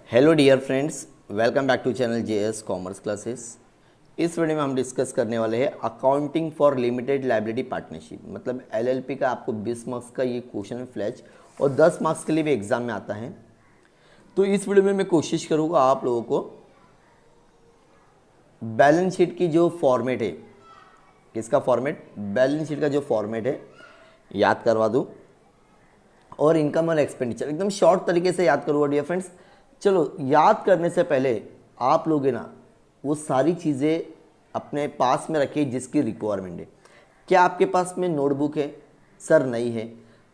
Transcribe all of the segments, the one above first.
Hello dear friends, welcome back to channel JS commerce classes. इस video में हम discuss करने वाले हैं accounting for limited liability partnership. मतलब एलएलपी का आपको 20 मार्क्स का ये क्वेश्चन है फ्लैश, और 10 मार्क्स के लिए भी एग्जाम में आता है। तो इस वीडियो में मैं कोशिश करूँगा आप लोगों को बैलेंस शीट की जो फॉर्मेट है, किसका फॉर्मेट, बैलेंस शीट का जो फॉर्मेट है याद करवा दूँ, और इनकम और एक्सपेंडिचर एकदम शॉर्ट तरीके से याद करूँगा डियर फ्रेंड्स। चलो, याद करने से पहले आप लोग है ना वो सारी चीज़ें अपने पास में रखिए जिसकी रिक्वायरमेंट है। क्या आपके पास में नोटबुक है? सर नहीं है।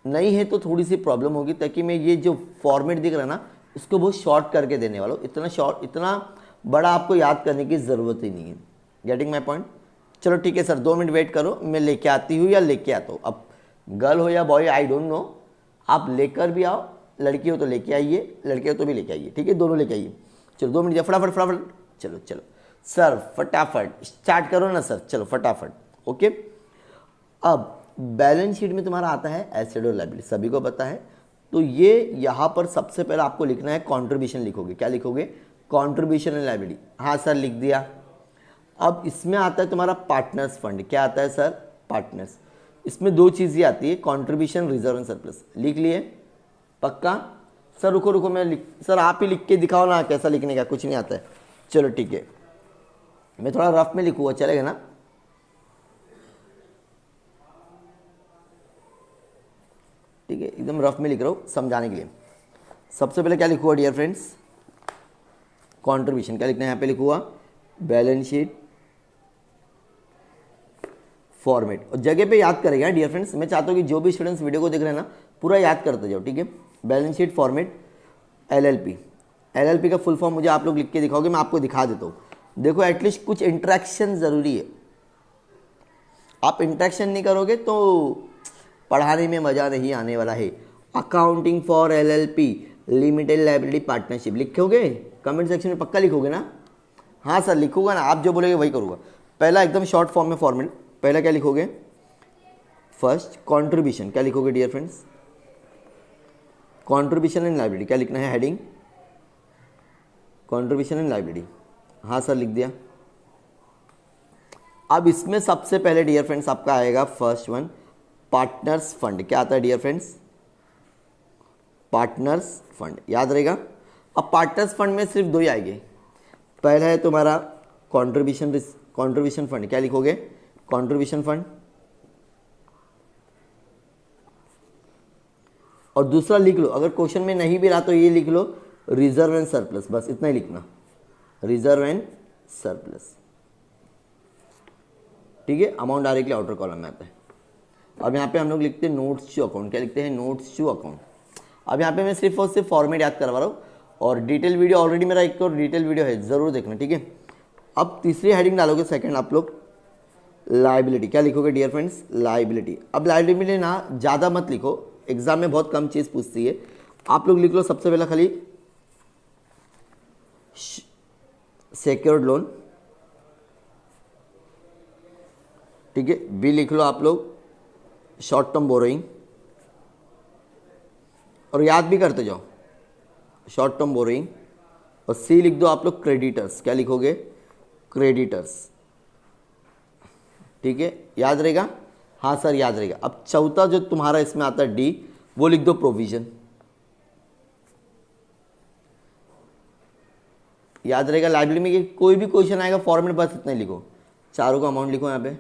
नहीं है तो थोड़ी सी प्रॉब्लम होगी, ताकि मैं ये जो फॉर्मेट दिख रहा है ना उसको बहुत शॉर्ट करके देने वाला हूँ। इतना शॉर्ट, इतना बड़ा आपको याद करने की ज़रूरत ही नहीं है। Getting my point? चलो ठीक है सर, 2 मिनट वेट करो, मैं लेके आती हूँ या लेके आता हूँ। अब गर्ल हो या बॉय आई डोंट नो, आप लेकर भी आओ, लड़की हो तो लेके आइए, लड़के हो तो भी लेके आइए, ठीक है, दोनों लेके आइए। चलो 2 मिनट, फटाफट फटाफट, चलो चलो सर फटाफट स्टार्ट करो ना सर, चलो फटाफट। ओके, अब बैलेंस शीट में तुम्हारा आता है एसेट और लायबिलिटी, सभी को पता है। तो ये यहाँ पर सबसे पहले आपको लिखना है कॉन्ट्रीब्यूशन लिखोगे। क्या लिखोगे? Contribution and liability. हाँ सर लिख दिया। अब इसमें आता है तुम्हारा पार्टनर्स फंड। क्या आता है सर? पार्टनर्स। इसमें 2 चीज़ें आती है, कॉन्ट्रीब्यूशन, रिजर्व एंड सरप्लस। लिख लिए? पक्का? सर रुको रुको, मैं सर आप ही लिख के दिखाओ ना, कैसा लिखने का, कुछ नहीं आता है। चलो ठीक है, मैं थोड़ा रफ में लिखूँगा, चलेगा ना? ठीक है, एकदम रफ में लिख रहा हूँ समझाने के लिए। सबसे पहले क्या लिखूँगा डियर फ्रेंड्स? कॉन्ट्रीब्यूशन। क्या लिखना है यहाँ पे? लिखूँगा बैलेंस शीट फॉर्मेट, और जगह पे याद करेगा डियर फ्रेंड्स। मैं चाहता हूँ कि जो भी स्टूडेंट्स वीडियो को देख रहे हैं ना पूरा याद करते जाओ, ठीक है। Balance sheet format LLP. LLP का फुल फॉर्म मुझे आप लोग लिख के दिखाओगे, मैं आपको दिखा देता हूँ। देखो, एटलीस्ट कुछ इंटरेक्शन ज़रूरी है। आप इंटरेक्शन नहीं करोगे तो पढ़ाने में मज़ा नहीं आने वाला है। Accounting for LLP limited liability partnership लिखोगे? कमेंट सेक्शन में पक्का लिखोगे ना? हाँ सर लिखूंगा ना, आप जो बोलोगे वही करूँगा। पहला एकदम शॉर्ट फॉर्म में फॉर्मेट, पहला क्या लिखोगे? First contribution. क्या लिखोगे dear friends? Contribution and liability. क्या लिखना है हेडिंग? Contribution and liability. हाँ सर लिख दिया। अब इसमें सबसे पहले डियर फ्रेंड्स आपका आएगा फर्स्ट वन, पार्टनर्स फंड। क्या आता है डियर फ्रेंड्स? पार्टनर्स फंड, याद रहेगा। अब पार्टनर्स फंड में सिर्फ 2 ही आएंगे। पहला है तुम्हारा कॉन्ट्रीब्यूशन फंड। क्या लिखोगे? Contribution fund. और दूसरा लिख लो, अगर क्वेश्चन में नहीं भी रहा तो ये लिख लो, रिजर्व एंड सरप्लस। बस इतना ही लिखना, रिजर्व एंड सरप्लस, ठीक है। अमाउंट डायरेक्टली आउटर कॉलम में आता है। अब यहाँ पे हम लोग लिखते हैं नोट्स टू अकाउंट। क्या लिखते हैं? Notes to account. अब यहाँ पे मैं सिर्फ और सिर्फ फॉर्मेट याद करवा रहा हूँ, और डिटेल वीडियो ऑलरेडी मेरा एक और डिटेल वीडियो है, ज़रूर देखना, ठीक है। अब तीसरी हेडिंग डालोगे, सेकंड आप लोग लायबिलिटी। क्या लिखोगे डियर फ्रेंड्स? लायबिलिटी। अब लायबिलिटी ना ज़्यादा मत लिखो, एग्जाम में बहुत कम चीज़ पूछती है। आप लोग लिख लो सबसे पहला खाली सिक्योर्ड लोन, ठीक है। बी लिख लो आप लोग शॉर्ट टर्म बोरोइंग, और याद भी करते जाओ शॉर्ट टर्म बोरोइंग। और सी लिख दो आप लोग क्रेडिटर्स। क्या लिखोगे? क्रेडिटर्स, ठीक है, याद रहेगा? हाँ सर याद रहेगा। अब चौथा जो तुम्हारा इसमें आता है डी, वो लिख दो प्रोविजन। याद रहेगा? लाइब्रेरी में कोई भी क्वेश्चन आएगा फॉर्मेट बस इतना ही लिखो, चारों का अमाउंट लिखो यहाँ पे,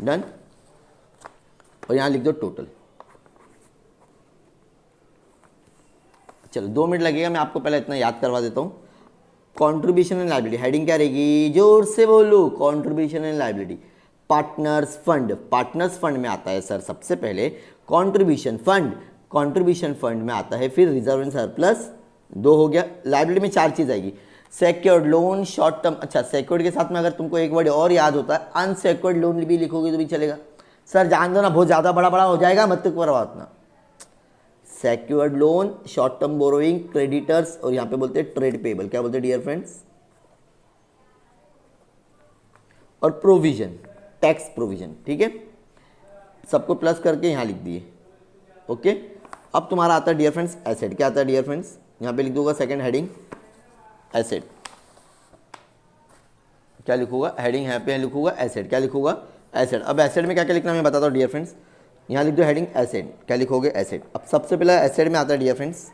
डन। और यहाँ लिख दो टोटल। चलो 2 मिनट लगेगा, मैं आपको पहले इतना याद करवा देता हूँ। कॉन्ट्रीब्यूशन एंड लायबिलिटी, हेडिंग क्या रहेगी? जोर से बोलो, contribution and liability. Partners fund, partners fund में आता है सर सबसे पहले कॉन्ट्रीब्यूशन फंड। कॉन्ट्रीब्यूशन फंड में आता है फिर रिजर्व एंड सरप्लस, 2 हो गया। लायबिलिटी में 4 चीज़ आएगी, सिक्योर्ड लोन, शॉर्ट टर्म। अच्छा, सिक्योर्ड के साथ में अगर तुमको एक वर्ड और याद होता है, अनसिक्योर्ड लोन भी लिखोगे तो भी चलेगा। सर जान दो ना, बहुत ज़्यादा बड़ा बड़ा हो जाएगा, मत करवा उतना। Secured loan, short term borrowing, creditors, और यहाँ पे बोलते हैं ट्रेड पेबल। क्या बोलते हैं डियर फ्रेंड्स? और प्रोविजन, टैक्स प्रोविजन, ठीक है। सबको प्लस करके यहाँ लिख दिए, ओके। अब तुम्हारा आता है डियर फ्रेंड्स एसेट। क्या आता है डियर फ्रेंड्स? यहाँ पे लिख दूंगा सेकंड हेडिंग एसेट। क्या लिखूंगा, हेडिंग यहाँ पे लिखूंगा एसेट। क्या लिखूंगा, एसेट। अब एसेट में क्या क्या लिखना मैं बताता हूँ डियर फ्रेंड्स। यहाँ लिख दो हेडिंग एसेट। क्या लिखोगे, एसेट। अब सबसे पहला एसेट में आता है dear friends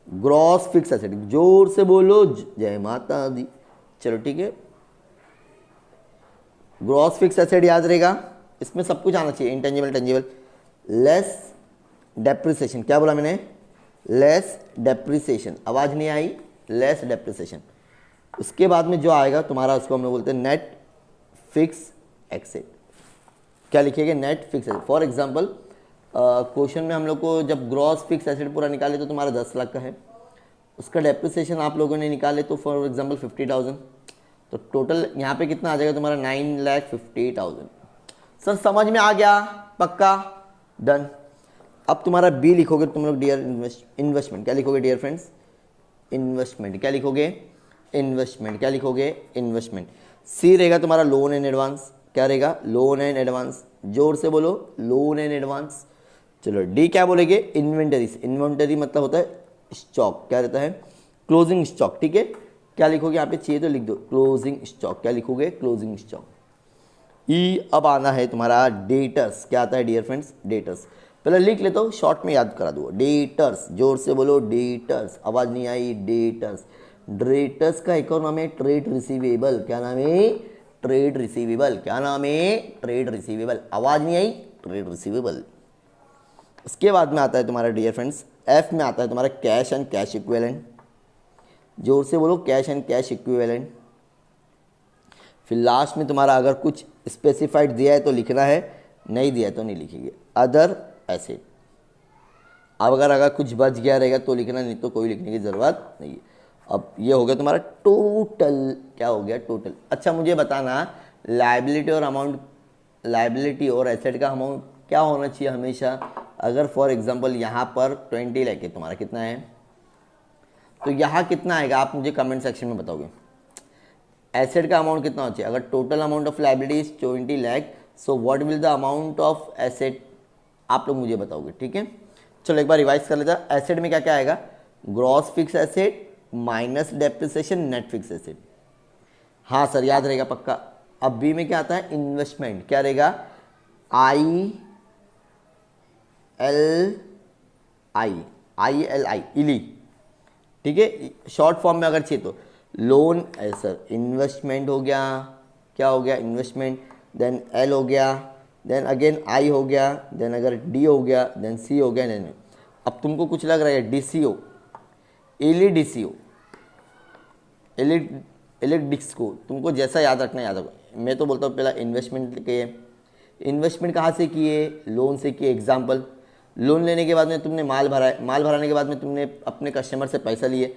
gross fix asset. जोर से बोलो जय माता दी। चलो ठीक है, ग्रॉस फिक्स एसेट याद रहेगा, इसमें सब कुछ आना चाहिए, इंटेंजिबल टेंजिबल। लेस डेप्रिसिएशन, क्या बोला मैंने, लेस डेप्रिसिएशन, आवाज नहीं आई, लेस डेप्रिसिएशन। उसके बाद में जो आएगा तुम्हारा, उसको हम लोग बोलते हैं नेट फिक्स एसेट। क्या लिखिएगा, net fix asset. For example question में हम लोग को जब ग्रॉस फिक्स एसेट पूरा निकाले तो तुम्हारा 10 लाख का है, उसका डेप्रिसिएशन आप लोगों ने निकाले तो फॉर एग्जांपल 50,000, तो टोटल यहाँ पे कितना आ जाएगा तुम्हारा 9,50,000। सर समझ में आ गया, पक्का, डन। अब तुम्हारा बी लिखोगे तुम लोग डियर इन्वेस्टमेंट। क्या लिखोगे डियर फ्रेंड्स, इन्वेस्टमेंट। क्या लिखोगे, इन्वेस्टमेंट। क्या लिखोगे, इन्वेस्टमेंट। सी रहेगा तुम्हारा लोन एंड एडवांस। क्या रहेगा, लोन एंड एडवांस। जोर से बोलो, लोन एंड एडवांस। चलो डी क्या बोलेंगे, इन्वेंटरी। इन्वेंटरी मतलब होता है स्टॉक। क्या रहता है, क्लोजिंग स्टॉक। ठीक है, क्या लिखोगे, यहाँ पे चाहिए तो लिख दो क्लोजिंग स्टॉक। क्या लिखोगे, क्लोजिंग स्टॉक। ई अब आना है तुम्हारा डेटर्स। क्या आता है डियर फ्रेंड्स, डेटर्स। पहले लिख लेता हूँ, शॉर्ट में याद करा दूंगा। डेटर्स, जोर से बोलो डेटर्स, आवाज नहीं आई, डेटर्स। डेटर्स का एक और नाम है ट्रेड रिसीवेबल। क्या नाम है, ट्रेड रिसीवेबल। क्या नाम है, ट्रेड रिसीवेबल। आवाज नहीं आई, ट्रेड रिसीवेबल। उसके बाद में आता है तुम्हारा डियर फ्रेंड्स एफ में आता है तुम्हारा कैश एंड कैश इक्विवेलेंट। जोर से बोलो, कैश एंड कैश इक्विवेलेंट। फिर लास्ट में तुम्हारा अगर कुछ स्पेसिफाइड दिया है तो लिखना है, नहीं दिया है तो नहीं लिखेंगे। Other asset. अब अगर कुछ बच गया रहेगा तो लिखना, नहीं तो कोई लिखने की ज़रूरत नहीं है। अब ये हो गया तुम्हारा टोटल। क्या हो गया, टोटल। अच्छा मुझे बताना, लायबिलिटी और अमाउंट, लायबिलिटी और एसेट का अमाउंट क्या होना चाहिए हमेशा। अगर फॉर एग्जांपल यहाँ पर 20 लाख है, तुम्हारा कितना है, तो यहाँ कितना आएगा आप मुझे कमेंट सेक्शन में बताओगे। एसेट का अमाउंट कितना होना चाहिए, अगर total amount of liability is 20 lakh, so what will the amount of asset, आप लोग मुझे बताओगे। ठीक है, चलो एक बार रिवाइज कर लेते हैं। एसेट में क्या क्या आएगा, gross fix asset minus depreciation net fix asset. हाँ सर याद रहेगा पक्का। अब बी में क्या आता है, इन्वेस्टमेंट। क्या रहेगा, ILI, इली। ठीक है, शॉर्ट फॉर्म में अगर चाहिए तो लोन सर इन्वेस्टमेंट हो गया। क्या हो गया, इन्वेस्टमेंट। देन एल हो गया, देन अगेन आई हो गया, देन अगर डी हो गया, देन सी हो गया। देन अब तुमको कुछ लग रहा है DCO, ELDCO, इलेक्ट्रिक्सको, तुमको जैसा याद रखना याद रखो। मैं तो बोलता हूँ पहला इन्वेस्टमेंट किए। इन्वेस्टमेंट कहाँ से किए, लोन से किए। एग्जाम्पल, लोन लेने के बाद में तुमने माल भरा है, माल भराने के बाद में तुमने अपने कस्टमर से पैसा लिए,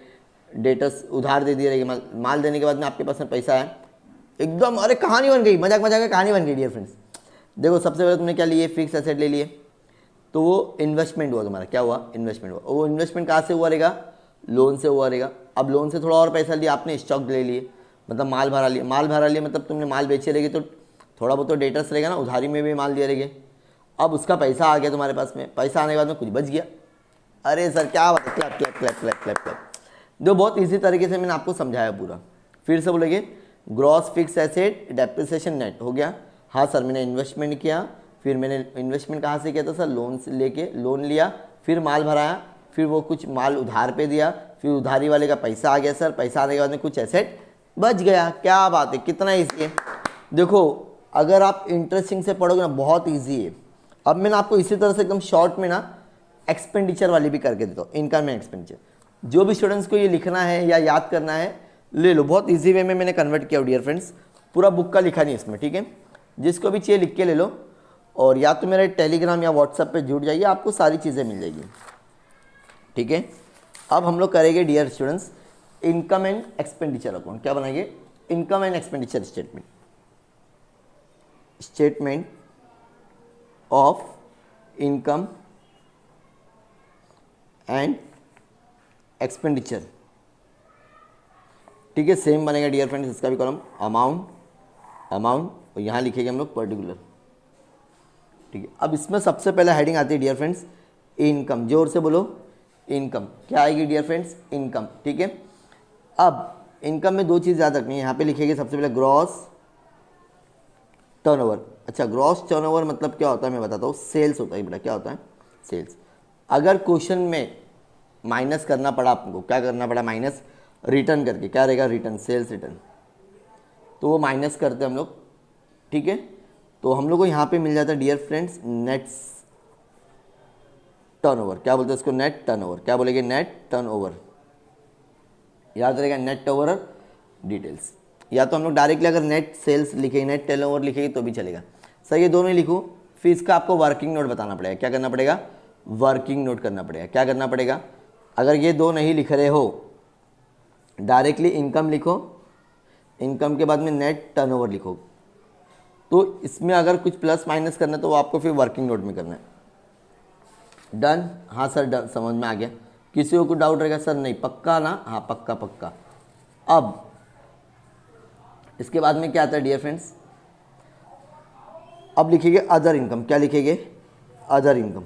डेटर्स उधार दे दिए रहेगी। माल देने के बाद में आपके पास में पैसा है, एकदम अरे कहानी बन गई, मजाक मजाक में कहानी बन गई डियर फ्रेंड्स। देखो सबसे पहले तुमने क्या लिए, फिक्स एसेट ले लिए, तो वो इन्वेस्टमेंट हुआ तुम्हारा। क्या हुआ, इन्वेस्टमेंट हुआ। वो इन्वेस्टमेंट कहाँ से हुआ रहेगा, लोन से हुआ रहेगा। अब लोन से थोड़ा और पैसा लिया आपने, स्टॉक ले लिए, मतलब माल भरा लिया। माल भरा लिया मतलब तुमने माल बेचे रहेगी तो थोड़ा बहुत तो डेटर्स रहेगा ना, उधारी में भी माल दिया रहेगा। अब उसका पैसा आ गया तुम्हारे पास में, पैसा आने के बाद में कुछ बच गया। अरे सर क्या बात है, clap clap clap clap clap clap. जो बहुत इजी तरीके से मैंने आपको समझाया पूरा। फिर से बोलेंगे, gross fix asset depreciation net हो गया। हाँ सर मैंने इन्वेस्टमेंट किया, फिर मैंने इन्वेस्टमेंट कहाँ से किया था सर, लोन से लेके, लोन लिया, फिर माल भराया, फिर वो कुछ माल उधार पे दिया, फिर उधारी वाले का पैसा आ गया सर, पैसा आने के बाद में कुछ एसेट बच गया। क्या बात है, कितना ईजी है। देखो अगर आप इंटरेस्टिंग से पढ़ोगे ना, बहुत ईजी है। अब मैंने आपको इसी तरह से एकदम शॉर्ट में ना एक्सपेंडिचर वाली भी करके देता हूँ, इनकम एंड एक्सपेंडिचर। जो भी स्टूडेंट्स को ये लिखना है या याद करना है ले लो, बहुत इजी वे में मैंने कन्वर्ट किया डियर फ्रेंड्स। पूरा बुक का लिखा नहीं इसमें, ठीक है। जिसको भी चाहिए लिख के ले लो, और या तो मेरे टेलीग्राम या व्हाट्सएप पे जुड़ जाइए, आपको सारी चीज़ें मिल जाएगी, ठीक है। अब हम लोग करेंगे dear students income and expenditure account. क्या बनाएंगे, income and expenditure statement, statement of income and expenditure, ठीक है। सेम बनेगा डियर फ्रेंड्स, इसका भी कॉलम अमाउंट और यहाँ लिखेंगे हम लोग पर्टिकुलर, ठीक है। अब इसमें सबसे पहले हेडिंग आती है डियर फ्रेंड्स इनकम। जोर से बोलो इनकम क्या आएगी डियर फ्रेंड्स, इनकम। ठीक है, अब इनकम में दो चीज़ याद रखनी है, यहाँ पे लिखेंगे सबसे पहले ग्रॉस टर्नओवर। अच्छा, ग्रॉस टर्नओवर मतलब क्या होता है मैं बताता हूँ, सेल्स होता है बेटा। क्या होता है, सेल्स। अगर क्वेश्चन में माइनस करना पड़ा आपको, क्या करना पड़ा, माइनस रिटर्न करके, क्या रहेगा, रिटर्न, सेल्स रिटर्न, तो वो माइनस करते हैं हम लोग। ठीक है, तो हम लोग को यहाँ पे मिल जाता है डियर फ्रेंड्स नेट्स टर्नओवर। क्या बोलते हैं उसको, नेट टर्नओवर। क्या बोलेंगे, नेट टर्नओवर। याद रहेगा, नेट टर्नओवर डिटेल्स। या तो हम लोग डायरेक्टली अगर नेट सेल्स लिखेंगे, नेट टर्नओवर लिखेंगे तो भी चलेगा। सर ये दोनों ही लिखो, फिर इसका आपको वर्किंग नोट बताना पड़ेगा। क्या करना पड़ेगा, वर्किंग नोट करना पड़ेगा। क्या करना पड़ेगा, अगर ये दो नहीं लिख रहे हो, डायरेक्टली इनकम लिखो, इनकम के बाद में नेट टर्नओवर लिखो। तो इसमें अगर कुछ प्लस माइनस करना है तो वो आपको फिर वर्किंग नोट में करना है। डन, हाँ सर डन, समझ में आ गया। किसी को कुछ डाउट रहेगा, सर नहीं पक्का ना, हाँ पक्का पक्का। अब इसके बाद में क्या आता है डियर फ्रेंड्स, अब लिखेंगे अदर इनकम। क्या लिखेंगे, अदर इनकम।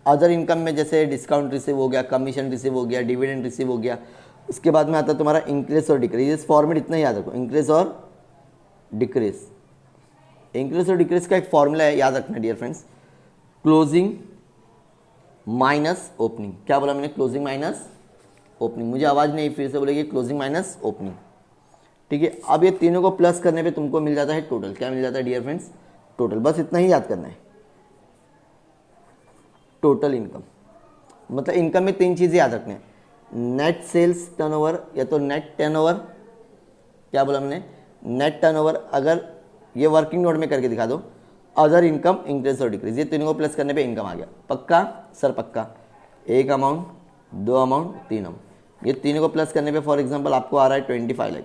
अदर इनकम में जैसे डिस्काउंट रिसीव हो गया, कमीशन रिसीव हो गया, डिविडेंड रिसीव हो गया। उसके बाद में आता है तुम्हारा इंक्रीज और डिक्रीज। इस फॉर्मेट इतना ही याद रखो, इंक्रीज और डिक्रीज। इंक्रीज और डिक्रीज का एक फॉर्मूला है, याद रखना dear friends, closing minus opening. क्या बोला मैंने, क्लोजिंग माइनस ओपनिंग। मुझे आवाज़ नहीं, फिर से बोलेगी, क्लोजिंग माइनस ओपनिंग। ठीक है, अब ये तीनों को प्लस करने पे तुमको मिल जाता है टोटल। क्या मिल जाता है डियर फ्रेंड्स, टोटल। बस इतना ही याद करना है, टोटल इनकम। मतलब इनकम में तीन चीज़ें याद रखने हैं, नेट सेल्स टर्नओवर या तो नेट टर्नओवर। क्या बोला मैंने, नेट टर्नओवर। अगर ये वर्किंग नोट में करके दिखा दो, अदर इनकम, इंक्रीज और डिक्रीज, ये तीनों को प्लस करने पे इनकम आ गया। पक्का सर पक्का। एक अमाउंट, दो अमाउंट, तीन अमाउंट, ये तीनों को प्लस करने पे फॉर एग्जांपल आपको आ रहा है 25 लाख।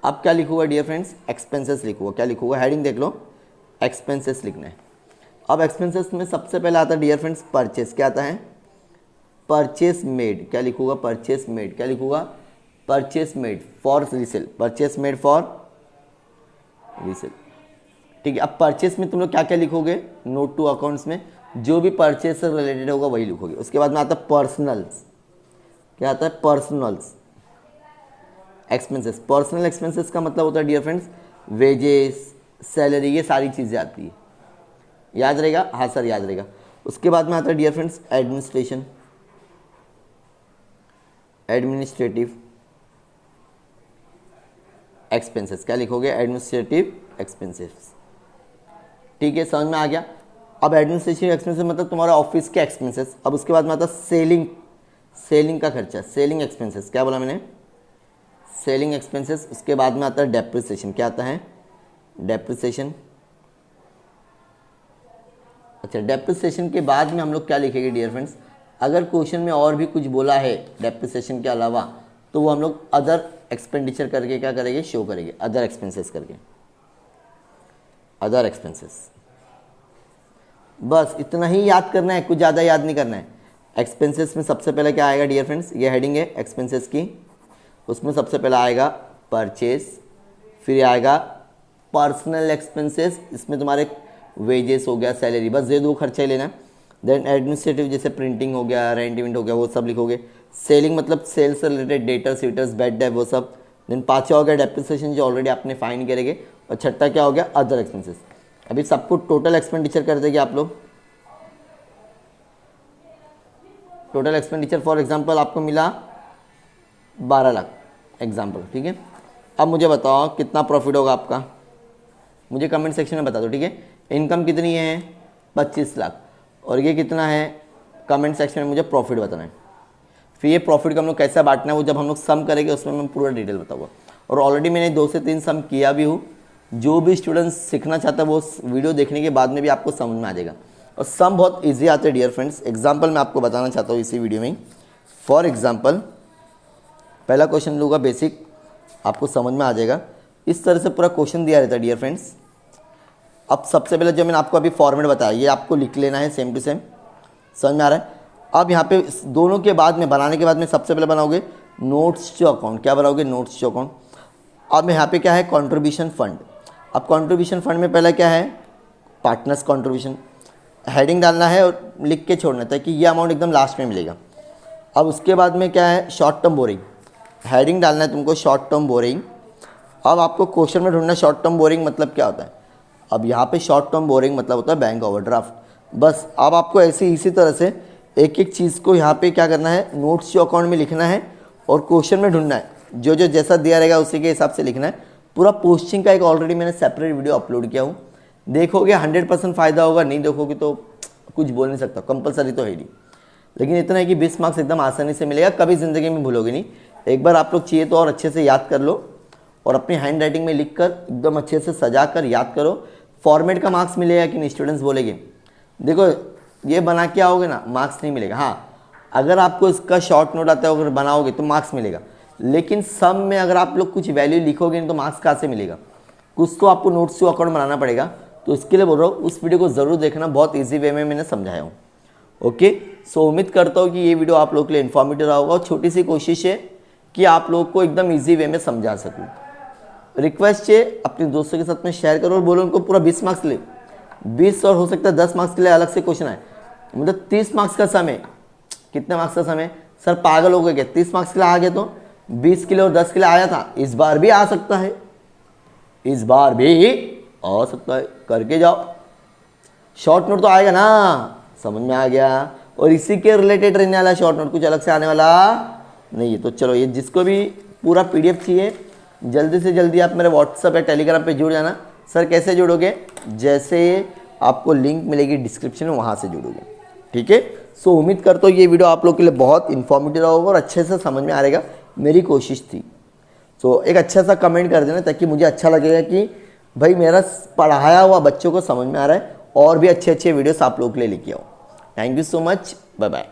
अब क्या लिखूंगा डियर फ्रेंड्स, एक्सपेंसेस लिखूंगा। क्या लिखूंगा, हेडिंग देख लो, एक्सपेंसेस लिखना है। अब एक्सपेंसेस में सबसे पहले आता है डियर फ्रेंड्स परचेस। क्या आता है, परचेस मेड। क्या लिखूंगा, परचेस मेड। क्या लिखूंगा, purchase made for resale. Purchase made for resale. ठीक है, अब परचेस में तुम लोग क्या क्या लिखोगे, नोट टू अकाउंट्स में जो भी परचेस से रिलेटेड होगा वही लिखोगे। उसके बाद में आता है पर्सनल्स। क्या आता है, पर्सनल्स एक्सपेंसेस। पर्सनल एक्सपेंसेस का मतलब होता है डियर फ्रेंड्स वेजेस, सैलरी, ये सारी चीज़ें आती है। याद रहेगा, हाँ सर याद रहेगा। उसके बाद में आता है dear friends administration, administrative expenses. क्या लिखोगे, एडमिनिस्ट्रेटिव एक्सपेंसेस। ठीक है, समझ में आ गया। अब एडमिनिस्ट्रेटिव एक्सपेंसेस मतलब तुम्हारा ऑफिस के एक्सपेंसेस। अब उसके बाद में आता है सेलिंग, सेलिंग का खर्चा, सेलिंग एक्सपेंसेस। क्या बोला मैंने, सेलिंग एक्सपेंसेस। उसके बाद में आता है डेप्रिसिएशन। क्या आता है, डेप्रिसिएशन। अच्छा, डेप्रिसिएशन के बाद में हम लोग क्या लिखेंगे डियर फ्रेंड्स, अगर क्वेश्चन में और भी कुछ बोला है डेप्रिसिएशन के अलावा तो वो हम लोग अदर एक्सपेंडिचर करके क्या करेंगे, शो करेंगे, अदर एक्सपेंसेस करके, अदर एक्सपेंसेस। बस इतना ही याद करना है, कुछ ज़्यादा याद नहीं करना है। एक्सपेंसेस में सबसे पहले क्या आएगा डियर फ्रेंड्स, ये हेडिंग है एक्सपेंसेस की, उसमें सबसे पहला आएगा परचेस, फिर आएगा पर्सनल एक्सपेंसेस, इसमें तुम्हारे वेजेस हो गया, सैलरी, बस ये दो खर्चे ही लेना। देन एडमिनिस्ट्रेटिव जैसे प्रिंटिंग हो गया, रेंट इवेंट हो गया, वो सब लिखोगे। सेलिंग मतलब सेल्स से रिलेटेड डेटर सीटर्स, बैड डेट, वो सब। देन पाँचवा हो गया डेप्रिसिएशन जो ऑलरेडी आपने फाइन करेंगे, और छठा क्या हो गया, अदर एक्सपेंसेस। अभी सबको टोटल एक्सपेंडिचर कर देंगे आप लोग। टोटल एक्सपेंडिचर फॉर एग्जांपल आपको मिला 12 लाख एग्जांपल, ठीक है। अब मुझे बताओ कितना प्रॉफिट होगा आपका, मुझे कमेंट सेक्शन में बता दो, ठीक है। इनकम कितनी है, 25 लाख, और ये कितना है, कमेंट सेक्शन में मुझे प्रॉफिट बताना है। फिर ये प्रॉफिट को हम लोग कैसे बांटना है वो जब हम लोग सम करेंगे उसमें मैं पूरा डिटेल बताऊंगा। और ऑलरेडी मैंने 2 से 3 सम किया भी हूँ, जो भी स्टूडेंट्स सीखना चाहता है वो वीडियो देखने के बाद में भी आपको समझ में आ जाएगा। और सम बहुत ईजी आते हैं डियर फ्रेंड्स। एग्जाम्पल मैं आपको बताना चाहता हूँ इसी वीडियो में। फॉर एग्जाम्पल पहला क्वेश्चन लूँगा, बेसिक आपको समझ में आ जाएगा। इस तरह से पूरा क्वेश्चन दिया रहता है डियर फ्रेंड्स। अब सबसे पहले जो मैंने आपको अभी फॉर्मेट बताया ये आपको लिख लेना है सेम टू सेम, समझ में आ रहा है। अब यहाँ पे दोनों के बाद में बनाने के बाद में सबसे पहले बनाओगे नोट्स टू अकाउंट। क्या बनाओगे, नोट्स टू अकाउंट। अब यहाँ पे क्या है, कंट्रीब्यूशन फंड। अब कंट्रीब्यूशन फंड में पहला क्या है, पार्टनर्स कंट्रीब्यूशन। हेडिंग डालना है और लिख के छोड़ना है ताकि ये अमाउंट एकदम लास्ट में मिलेगा। अब उसके बाद में क्या है, शॉर्ट टर्म बोरिंग, हेडिंग डालना है तुमको शॉर्ट टर्म बोरिंग। अब आपको क्वेश्चन में ढूंढना शॉर्ट टर्म बोरिंग मतलब क्या होता है। अब यहाँ पे शॉर्ट टर्म बोरिंग मतलब होता है बैंक ओवरड्राफ्ट। बस अब आपको ऐसे इसी तरह से एक एक चीज़ को यहाँ पे क्या करना है, नोट्स जो अकाउंट में लिखना है और क्वेश्चन में ढूंढना है, जो जो जैसा दिया रहेगा उसी के हिसाब से लिखना है। पूरा पोस्टिंग का एक ऑलरेडी मैंने सेपरेट वीडियो अपलोड किया हूँ, देखोगे 100% फ़ायदा होगा, नहीं देखोगे तो कुछ बोल नहीं सकता, कंपलसरी तो है नहीं। लेकिन इतना है कि 20 मार्क्स एकदम आसानी से मिलेगा, कभी ज़िंदगी में भूलोगे नहीं। एक बार आप लोग चाहिए तो और अच्छे से याद कर लो और अपनी हैंड राइटिंग में लिख कर एकदम अच्छे से सजा कर याद करो। फॉर्मेट का मार्क्स मिलेगा कि नहीं, स्टूडेंट्स बोलेंगे देखो ये बना के आओगे ना मार्क्स नहीं मिलेगा। हाँ, अगर आपको इसका शॉर्ट नोट आता है अगर बनाओगे तो मार्क्स मिलेगा, लेकिन सम में अगर आप लोग कुछ वैल्यू लिखोगे नहीं तो मार्क्स कहाँ से मिलेगा। कुछ तो आपको नोट्स टू अकाउंट बनाना पड़ेगा, तो इसके लिए बोल रहा हूँ उस वीडियो को ज़रूर देखना, बहुत ईजी वे में मैंने समझाया हूँ। ओके, सो उम्मीद करता हूँ कि ये वीडियो आप लोग के लिए इन्फॉर्मेटिव रहा होगा और छोटी सी कोशिश है कि आप लोग को एकदम ईजी वे में समझा सकूँ। रिक्वेस्ट है अपने दोस्तों के साथ में शेयर करो और बोलो उनको पूरा 20 मार्क्स ले, 20 और हो सकता है 10 मार्क्स के लिए अलग से क्वेश्चन आए। मतलब 30 मार्क्स का समय, कितने मार्क्स का समय सर पागल हो गए क्या, 30 मार्क्स के लिए आ गए तो 20 के लिए और 10 के लिए आया था, इस बार भी आ सकता है, इस बार भी आ सकता है, करके जाओ। शॉर्ट नोट तो आएगा ना, समझ में आ गया। और इसी के रिलेटेड रहने वाला शॉर्ट नोट, कुछ अलग से आने वाला नहीं है। तो चलो ये जिसको भी पूरा PDF चाहिए जल्दी से जल्दी आप मेरे व्हाट्सएप या टेलीग्राम पे जुड़ जाना। सर कैसे जुड़ोगे, जैसे आपको लिंक मिलेगी डिस्क्रिप्शन में वहाँ से जुड़ोगे, ठीक है। सो उम्मीद करता हूँ ये वीडियो आप लोग के लिए बहुत इन्फॉर्मेटिव होगा और अच्छे से समझ में आ रहेगा, मेरी कोशिश थी। तो एक अच्छा सा कमेंट कर देना ताकि मुझे अच्छा लगेगा कि भाई मेरा पढ़ाया हुआ बच्चों को समझ में आ रहा है, और भी अच्छे अच्छे वीडियोस आप लोग के लिए लेके आओ। Thank you so much, bye bye.